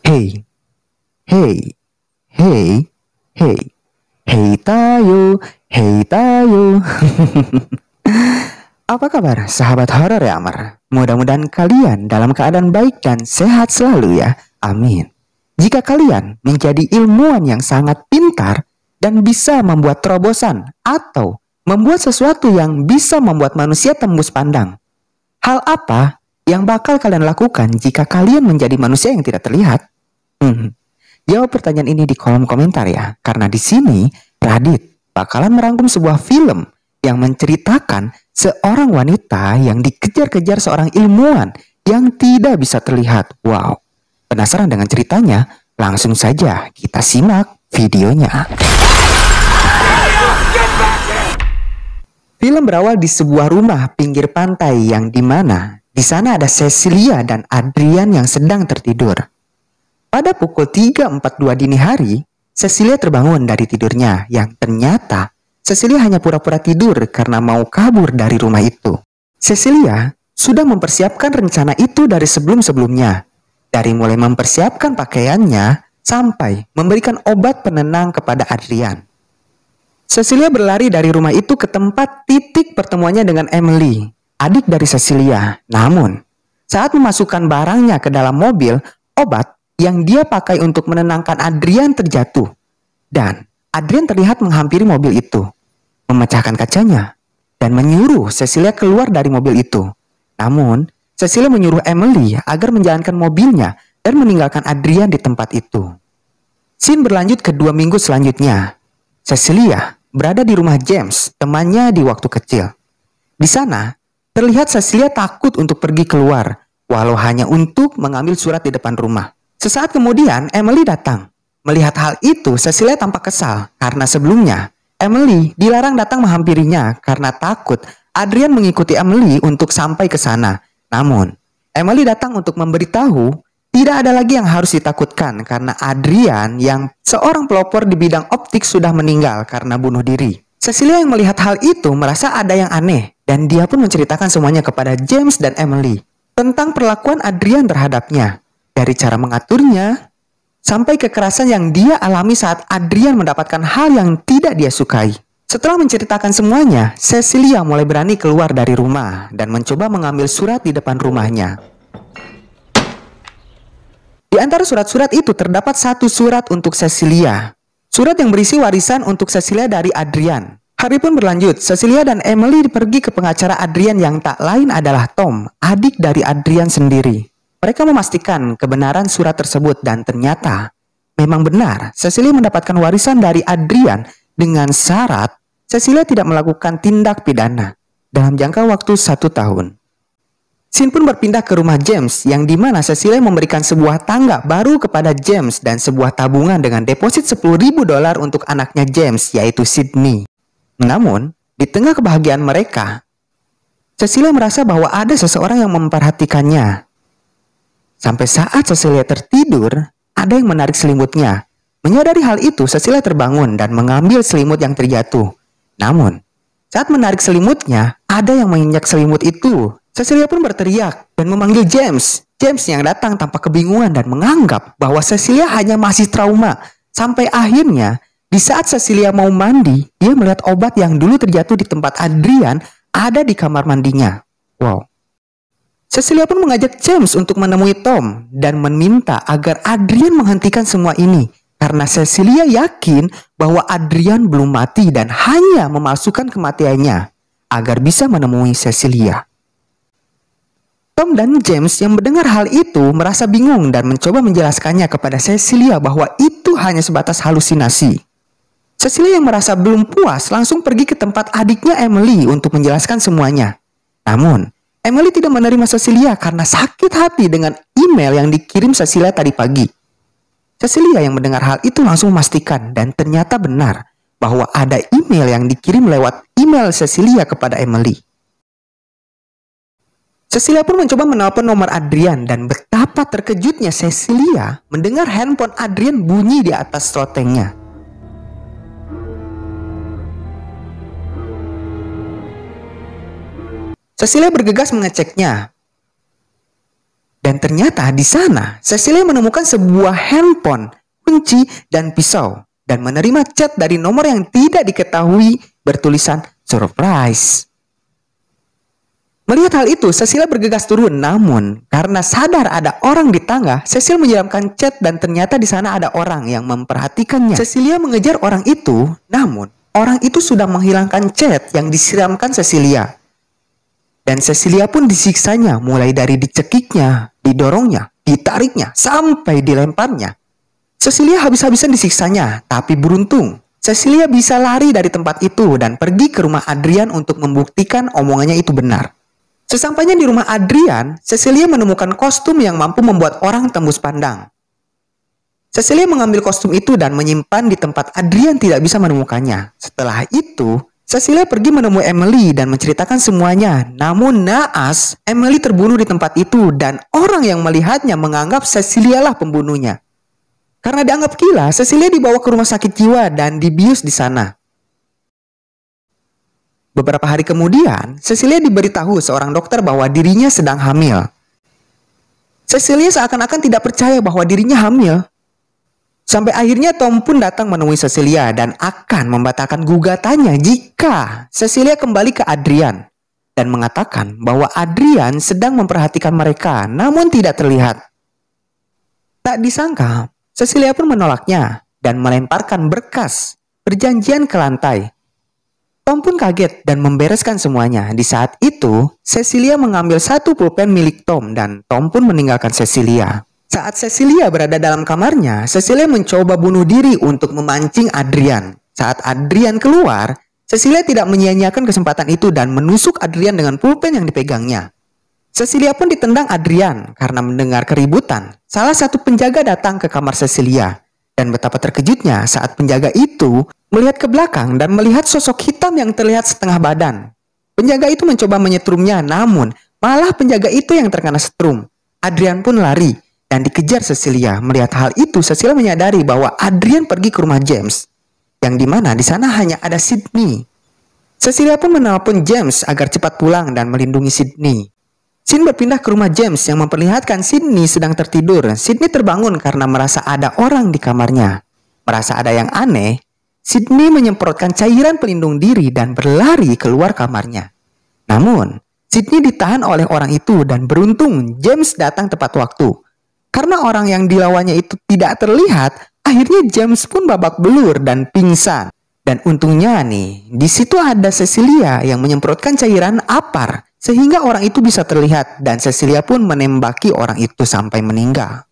Hey, hey, hey, hey, hey tayo. Apa kabar sahabat horor ya Amar? Mudah-mudahan kalian dalam keadaan baik dan sehat selalu ya. Amin. Jika kalian menjadi ilmuwan yang sangat pintar dan bisa membuat terobosan atau membuat sesuatu yang bisa membuat manusia tembus pandang, hal apa yang bakal kalian lakukan jika kalian menjadi manusia yang tidak terlihat? Jawab pertanyaan ini di kolom komentar ya, karena di sini Radit bakalan merangkum sebuah film yang menceritakan seorang wanita yang dikejar-kejar seorang ilmuwan yang tidak bisa terlihat. Wow, penasaran dengan ceritanya? Langsung saja kita simak videonya. Film berawal di sebuah rumah pinggir pantai yang dimana di sana ada Cecilia dan Adrian yang sedang tertidur. Pada pukul 3.42 dini hari, Cecilia terbangun dari tidurnya yang ternyata Cecilia hanya pura-pura tidur karena mau kabur dari rumah itu. Cecilia sudah mempersiapkan rencana itu dari sebelum-sebelumnya. Dari mulai mempersiapkan pakaiannya sampai memberikan obat penenang kepada Adrian. Cecilia berlari dari rumah itu ke tempat titik pertemuannya dengan Emily, adik dari Cecilia. Namun, saat memasukkan barangnya ke dalam mobil, obat yang dia pakai untuk menenangkan Adrian terjatuh. Dan Adrian terlihat menghampiri mobil itu, memecahkan kacanya, dan menyuruh Cecilia keluar dari mobil itu. Namun, Cecilia menyuruh Emily agar menjalankan mobilnya dan meninggalkan Adrian di tempat itu. Scene berlanjut ke 2 minggu selanjutnya. Cecilia berada di rumah James, temannya di waktu kecil. Di sana, terlihat Cecilia takut untuk pergi keluar, walau hanya untuk mengambil surat di depan rumah. Sesaat kemudian, Emily datang. Melihat hal itu, Cecilia tampak kesal karena sebelumnya Emily dilarang datang menghampirinya karena takut Adrian mengikuti Emily untuk sampai ke sana. Namun, Emily datang untuk memberitahu tidak ada lagi yang harus ditakutkan karena Adrian yang seorang pelopor di bidang optik sudah meninggal karena bunuh diri. Cecilia yang melihat hal itu merasa ada yang aneh dan dia pun menceritakan semuanya kepada James dan Emily tentang perlakuan Adrian terhadapnya. Dari cara mengaturnya sampai kekerasan yang dia alami saat Adrian mendapatkan hal yang tidak dia sukai. Setelah menceritakan semuanya, Cecilia mulai berani keluar dari rumah dan mencoba mengambil surat di depan rumahnya. Di antara surat-surat itu terdapat satu surat untuk Cecilia. Surat yang berisi warisan untuk Cecilia dari Adrian. Hari pun berlanjut, Cecilia dan Emily pergi ke pengacara Adrian yang tak lain adalah Tom, adik dari Adrian sendiri. Mereka memastikan kebenaran surat tersebut dan ternyata memang benar Cecilia mendapatkan warisan dari Adrian dengan syarat Cecilia tidak melakukan tindak pidana dalam jangka waktu 1 tahun. Scene pun berpindah ke rumah James yang dimana Cecilia memberikan sebuah tangga baru kepada James dan sebuah tabungan dengan deposit $10.000 untuk anaknya James yaitu Sydney. Namun, di tengah kebahagiaan mereka, Cecilia merasa bahwa ada seseorang yang memperhatikannya. Sampai saat Cecilia tertidur, ada yang menarik selimutnya. Menyadari hal itu, Cecilia terbangun dan mengambil selimut yang terjatuh. Namun, saat menarik selimutnya, ada yang menginjak selimut itu. Cecilia pun berteriak dan memanggil James. James yang datang tanpa kebingungan dan menganggap bahwa Cecilia hanya masih trauma. Sampai akhirnya, di saat Cecilia mau mandi, dia melihat obat yang dulu terjatuh di tempat Adrian ada di kamar mandinya. Wow. Cecilia pun mengajak James untuk menemui Tom dan meminta agar Adrian menghentikan semua ini karena Cecilia yakin bahwa Adrian belum mati dan hanya memalsukan kematiannya agar bisa menemui Cecilia. Tom dan James yang mendengar hal itu merasa bingung dan mencoba menjelaskannya kepada Cecilia bahwa itu hanya sebatas halusinasi. Cecilia yang merasa belum puas langsung pergi ke tempat adiknya Emily untuk menjelaskan semuanya. Namun, Emily tidak menerima Cecilia karena sakit hati dengan email yang dikirim Cecilia tadi pagi. Cecilia yang mendengar hal itu langsung memastikan dan ternyata benar bahwa ada email yang dikirim lewat email Cecilia kepada Emily. Cecilia pun mencoba menelpon nomor Adrian dan betapa terkejutnya Cecilia mendengar handphone Adrian bunyi di atas lotengnya. Cecilia bergegas mengeceknya. Dan ternyata di sana Cecilia menemukan sebuah handphone, kunci, dan pisau, dan menerima chat dari nomor yang tidak diketahui bertulisan surprise. Melihat hal itu, Cecilia bergegas turun, namun karena sadar ada orang di tangga, Cecilia menyiramkan chat dan ternyata di sana ada orang yang memperhatikannya. Cecilia mengejar orang itu, namun orang itu sudah menghilangkan chat yang disiramkan Cecilia. Dan Cecilia pun disiksanya, mulai dari dicekiknya, didorongnya, ditariknya, sampai dilemparnya. Cecilia habis-habisan disiksanya, tapi beruntung Cecilia bisa lari dari tempat itu dan pergi ke rumah Adrian untuk membuktikan omongannya itu benar. Sesampainya di rumah Adrian, Cecilia menemukan kostum yang mampu membuat orang tembus pandang. Cecilia mengambil kostum itu dan menyimpan di tempat Adrian tidak bisa menemukannya. Setelah itu, Cecilia pergi menemui Emily dan menceritakan semuanya. Namun naas, Emily terbunuh di tempat itu dan orang yang melihatnya menganggap Cecilia lah pembunuhnya. Karena dianggap gila, Cecilia dibawa ke rumah sakit jiwa dan dibius di sana. Beberapa hari kemudian, Cecilia diberitahu seorang dokter bahwa dirinya sedang hamil. Cecilia seakan-akan tidak percaya bahwa dirinya hamil. Sampai akhirnya Tom pun datang menemui Cecilia dan akan membatalkan gugatannya jika Cecilia kembali ke Adrian. Dan mengatakan bahwa Adrian sedang memperhatikan mereka namun tidak terlihat. Tak disangka, Cecilia pun menolaknya dan melemparkan berkas perjanjian ke lantai. Tom pun kaget dan membereskan semuanya. Di saat itu, Cecilia mengambil satu pulpen milik Tom dan Tom pun meninggalkan Cecilia. Saat Cecilia berada dalam kamarnya, Cecilia mencoba bunuh diri untuk memancing Adrian. Saat Adrian keluar, Cecilia tidak menyia-nyiakan kesempatan itu dan menusuk Adrian dengan pulpen yang dipegangnya. Cecilia pun ditendang Adrian karena mendengar keributan. Salah satu penjaga datang ke kamar Cecilia. Dan betapa terkejutnya saat penjaga itu melihat ke belakang dan melihat sosok hitam yang terlihat setengah badan. Penjaga itu mencoba menyetrumnya, namun malah penjaga itu yang terkena setrum. Adrian pun lari dan dikejar Cecilia. Melihat hal itu, Cecilia menyadari bahwa Adrian pergi ke rumah James, yang dimana di sana hanya ada Sydney. Cecilia pun menelpon James agar cepat pulang dan melindungi Sydney. Scene berpindah ke rumah James yang memperlihatkan Sydney sedang tertidur. Sydney terbangun karena merasa ada orang di kamarnya. Merasa ada yang aneh, Sydney menyemprotkan cairan pelindung diri dan berlari keluar kamarnya. Namun, Sydney ditahan oleh orang itu dan beruntung James datang tepat waktu. Karena orang yang dilawannya itu tidak terlihat, akhirnya James pun babak belur dan pingsan. Dan untungnya nih, di situ ada Cecilia yang menyemprotkan cairan apar sehingga orang itu bisa terlihat dan Cecilia pun menembaki orang itu sampai meninggal.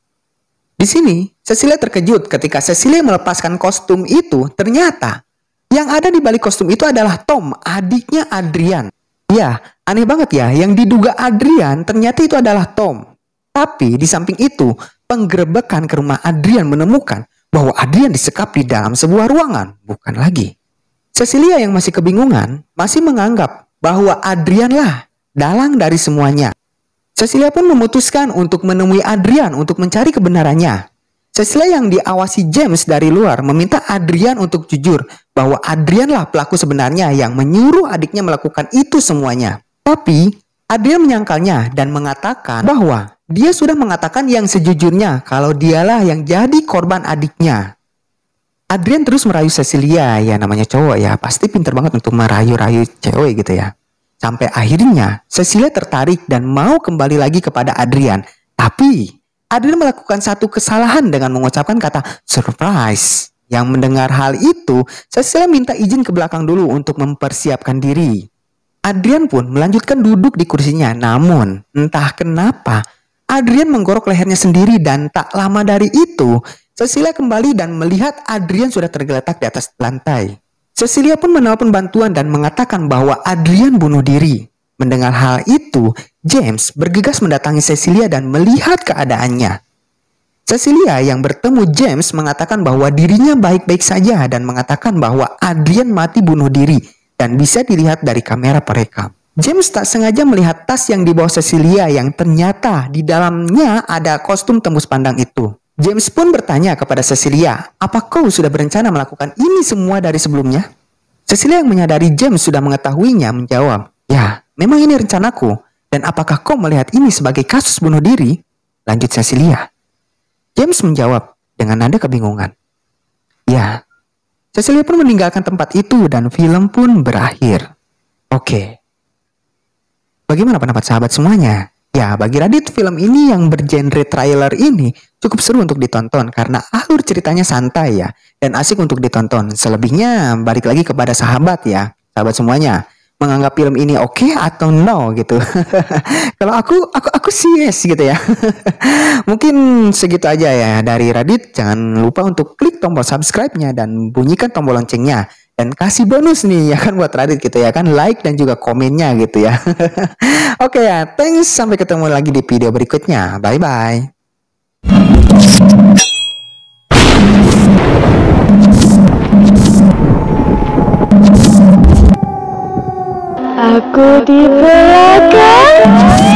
Di sini, Cecilia terkejut ketika Cecilia melepaskan kostum itu, ternyata yang ada di balik kostum itu adalah Tom, adiknya Adrian. Ya, aneh banget ya, yang diduga Adrian ternyata itu adalah Tom. Tapi di samping itu, penggerebekan ke rumah Adrian menemukan bahwa Adrian disekap di dalam sebuah ruangan, bukan lagi. Cecilia yang masih kebingungan, masih menganggap bahwa Adrian lah dalang dari semuanya. Cecilia pun memutuskan untuk menemui Adrian untuk mencari kebenarannya. Cecilia yang diawasi James dari luar meminta Adrian untuk jujur bahwa Adrian lah pelaku sebenarnya yang menyuruh adiknya melakukan itu semuanya. Tapi Adrian menyangkalnya dan mengatakan bahwa dia sudah mengatakan yang sejujurnya kalau dialah yang jadi korban adiknya. Adrian terus merayu Cecilia, ya namanya cowok ya, pasti pinter banget untuk merayu-rayu cewek gitu ya. Sampai akhirnya Cecilia tertarik dan mau kembali lagi kepada Adrian. Tapi Adrian melakukan satu kesalahan dengan mengucapkan kata surprise. Yang mendengar hal itu, Cecilia minta izin ke belakang dulu untuk mempersiapkan diri. Adrian pun melanjutkan duduk di kursinya. Namun entah kenapa Adrian menggorok lehernya sendiri dan tak lama dari itu Cecilia kembali dan melihat Adrian sudah tergeletak di atas lantai. Cecilia pun menelpon bantuan dan mengatakan bahwa Adrian bunuh diri. Mendengar hal itu, James bergegas mendatangi Cecilia dan melihat keadaannya. Cecilia yang bertemu James mengatakan bahwa dirinya baik-baik saja dan mengatakan bahwa Adrian mati bunuh diri dan bisa dilihat dari kamera perekam. James tak sengaja melihat tas yang dibawa Cecilia yang ternyata di dalamnya ada kostum tembus pandang itu. James pun bertanya kepada Cecilia, "Apa kau sudah berencana melakukan ini semua dari sebelumnya?" Cecilia yang menyadari James sudah mengetahuinya menjawab, "Ya, memang ini rencanaku. Dan apakah kau melihat ini sebagai kasus bunuh diri?" lanjut Cecilia. James menjawab dengan nada kebingungan. Ya, Cecilia pun meninggalkan tempat itu dan film pun berakhir. Oke. Bagaimana pendapat sahabat semuanya? Ya, bagi Radit, film ini yang bergenre trailer ini cukup seru untuk ditonton karena alur ceritanya santai ya, dan asik untuk ditonton. Selebihnya balik lagi kepada sahabat ya, sahabat semuanya. Menganggap film ini oke atau no gitu. Kalau aku sih yes gitu ya. Mungkin segitu aja ya dari Radit. Jangan lupa untuk klik tombol subscribe-nya dan bunyikan tombol loncengnya. Dan kasih bonus nih ya kan buat Radit gitu ya kan, like dan juga komennya gitu ya. Oke ya, thanks, sampai ketemu lagi di video berikutnya. Bye bye. Aku di belakang.